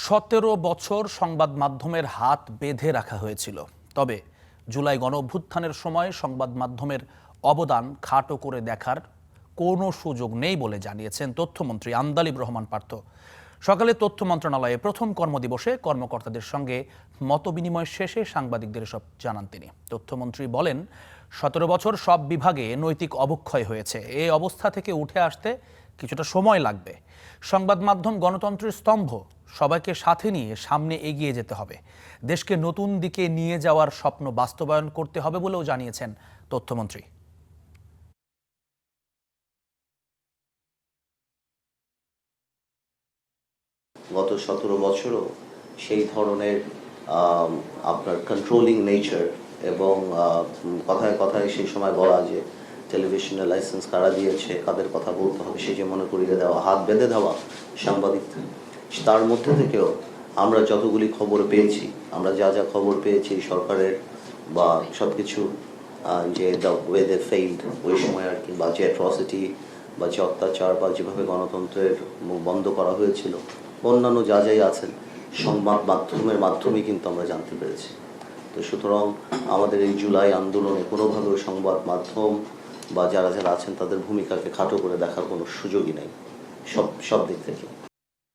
17 বছর সংবাদ মাধ্যমের হাত বেঁধে রাখা হয়েছিল। তবে জুলাই গণঅভ্যুত্থানের সময় সংবাদ মাধ্যমের অবদান খাটো করে দেখার কোনো সুযোগ নেই বলে জানিয়েছেন তথ্যমন্ত্রী আন্দালিব রহমান পার্থ। সকালে তথ্য মন্ত্রণালয়ে প্রথম কর্মদিবসে কর্মকর্তাদের সঙ্গে মতবিনিময় শেষে সাংবাদিকদের এসব জানান তিনি। তথ্যমন্ত্রী বলেন, 17 বছর সব বিভাগে নৈতিক অবক্ষয় হয়েছে। এই অবস্থা থেকে উঠে আসতে কিছুটা সময় লাগবে। সংবাদ মাধ্যম গণতন্ত্রের স্তম্ভ, সবাইকে সাথে নিয়ে সামনে এগিয়ে যেতে হবে। দেশকে নতুন দিকে নিয়ে যাওয়ার স্বপ্ন বাস্তবায়ন করতে হবে বলেও জানিয়েছেন তথ্যমন্ত্রী। গত 17 বছরও সেই ধরনের আপনার কন্ট্রোলিং নেচার এবং কথায় কথায় সেই সময় বলা যে টেলিভিশনের লাইসেন্স কারা দিয়েছে, কাদের কথা বলতে হবে, সেই যে মনে করিয়ে দেওয়া, হাত বেঁধে দেওয়া সাংবাদিক, তার মধ্যে থেকেও আমরা যতগুলি খবর পেয়েছি, আমরা যা যা খবর পেয়েছি সরকারের বা সব কিছু যে দ্য ওয়ে দে ফেইল্ড ওই সময় আর কি, বা যে অ্যাট্রসিটি বা যে অত্যাচার বা যেভাবে গণতন্ত্রের মুখ বন্ধ করা হয়েছিল, অন্যান্য যা যাই আছেন সংবাদ মাধ্যমের মাধ্যমেই কিন্তু আমরা জানতে পেরেছি। তো সুতরাং আমাদের এই জুলাই আন্দোলনে কোনোভাবেও সংবাদ মাধ্যম বা যারা যারা আছেন তাদের ভূমিকাকে খাটো করে দেখার কোনো সুযোগই নেই সব দিক থেকে।